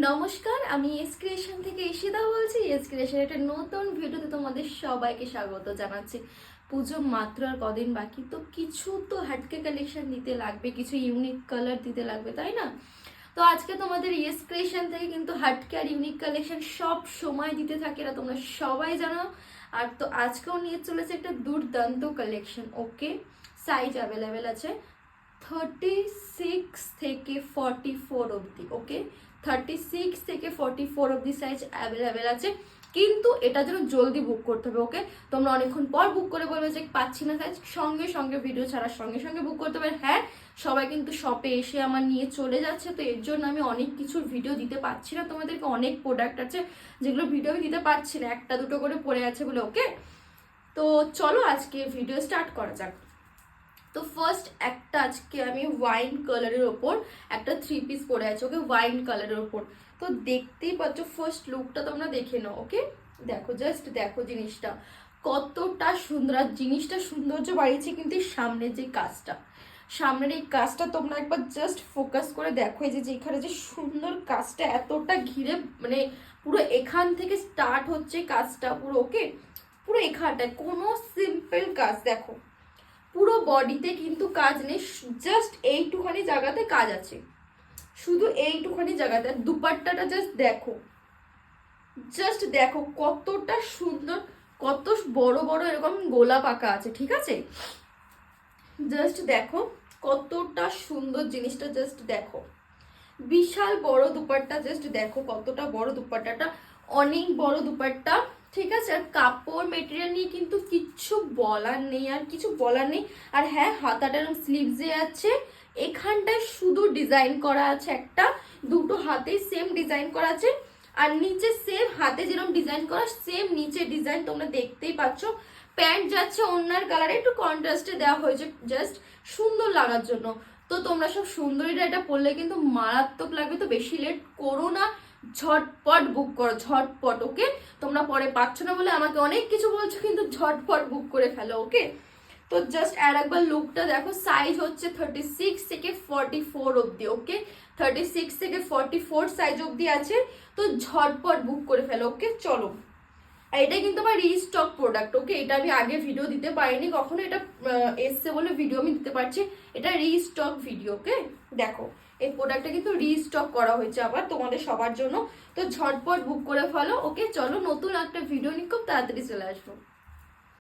নমস্কার, আমি S creation থেকে ঈশিতা বলছি। এস ক্রিয়েশন একটা নতুন ভিডিওতে তোমাদের সবাইকে স্বাগত জানাচ্ছি। পুজো মাত্র আর কদিন বাকি, তো কিছু তো হাটকে কালেকশন দিতে লাগবে, কিছু ইউনিক কালার দিতে লাগবে, তাই না? তো আজকে তোমাদের এস ক্রিয়েশন থেকে কিন্তু হাটকে আর ইউনিক কালেকশন সব সময় দিতে থাকে, এটা তোমরা সবাই জানো। আর তো আজকেও নিয়ে চলেছে একটা দুর্দান্ত কালেকশন। ওকে, সাইজ অ্যাভেলেবেল আছে 36 থেকে 44 অবধি। ওকে, 36 থেকে 44 অবধি সাইজ অ্যাভেলেবেল আছে, কিন্তু এটা যেন জলদি বুক করতে হবে। ওকে, তোমরা অনেকক্ষণ পর বুক করে বলবে যে পাচ্ছি না সাইজ, সঙ্গে সঙ্গে ভিডিও ছাড়ার সঙ্গে সঙ্গে বুক করতে হবে। হ্যাঁ, সবাই কিন্তু শপে এসে আমার নিয়ে চলে যাচ্ছে, তো এর জন্য আমি অনেক কিছুর ভিডিও দিতে পারছি না তোমাদেরকে। অনেক প্রোডাক্ট আছে যেগুলো ভিডিও আমি দিতে পারছি না, একটা দুটো করে পড়ে আছে বলে। ওকে, তো চলো আজকে ভিডিও স্টার্ট করা যাক। তো ফার্স্ট একটা আজকে আমি ওয়াইন কালারের ওপর একটা 3 পিস পরে আছে। ওকে, ওয়াইন কালারের ওপর তো দেখতেই পাচ্ছ। ফার্স্ট লুকটা তোমরা দেখে নাও। ওকে, দেখো, জাস্ট দেখো জিনিসটা কতটা সুন্দর। আর জিনিসটা সৌন্দর্য বাড়িয়েছে কিন্তু সামনের যে কাজটা, সামনের এই কাজটা তোমরা একবার জাস্ট ফোকাস করে দেখো। এই যে এখানে যে সুন্দর কাজটা এতটা ঘিরে, মানে পুরো এখান থেকে স্টার্ট হচ্ছে কাজটা পুরো। ওকে, পুরো এখানটায় কোনো সিম্পল কাজ দেখো, পুরো বডিতে কিন্তু কাজ নেই, জাস্ট এইটুখানি জায়গাতে কাজ আছে, শুধু এইটুখানি জায়গাতে। দুপাট্টাটা জাস্ট দেখো, জাস্ট দেখো কতটা সুন্দর, কত বড় বড় এরকম গোলাপ আঁকা আছে, ঠিক আছে? জাস্ট দেখো কতটা সুন্দর জিনিসটা, জাস্ট দেখো বিশাল বড় দুপাট্টা, জাস্ট দেখো কতটা বড় দুপাট্টাটা, অনেক বড় দুপাট্টা, ঠিক আছে? আর কাপড় মেটেরিয়াল নিয়ে কিন্তু কিচ্ছু বলার নেই, আর কিছু বলার নেই। আর হ্যাঁ, হাতাটার স্লিভসে আছে, এখানটায় শুধু ডিজাইন করা আছে, একটা দুটো হাতে সেম ডিজাইন করা আছে, আর নিচে সেম হাতে যেরকম ডিজাইন করা সেম নিচে ডিজাইন তোমরা দেখতেই পাচ্ছ। প্যান্ট যাচ্ছে ওনার কালারে একটু কন্ট্রাস্টে দেওয়া হয়েছে জাস্ট সুন্দর লাগার জন্য। তো তোমরা সব সুন্দরীরা এটা পরলে কিন্তু মারাত্মক লাগবে। তো বেশি লেট করো না, ঝটপট বুক করো, ঝটপট। ওকে, তোমরা পরে পাচ্ছ না বলে আমাকে অনেক কিছু বলছো, কিন্তু ঝটপট বুক করে ফেলো। ওকে, তো জাস্ট আর একবার লুকটা দেখো। সাইজ হচ্ছে 36 থেকে 44 অবধি। ওকে, 36 থেকে 44 সাইজ অবধি আছে, তো ঝটপট বুক করে ফেলো। ওকে, চলো। আর এটা কিন্তু আমার রিস্টক প্রোডাক্ট। ওকে, এটা আমি আগে ভিডিও দিতে পারিনি কখনো, এটা এসছে বলে ভিডিও আমি দিতে পারছি। এটা রিস্টক ভিডিও। ওকে, দেখো এই প্রোডাক্টটা কিন্তু রিস্টক করা হয়েছে আবার তোমাদের সবার জন্য, তো ঝটপট বুক করে ফেলো। ওকে, চলো নতুন একটা ভিডিও নিয়ে খুব তাড়াতাড়ি চলে আসবো।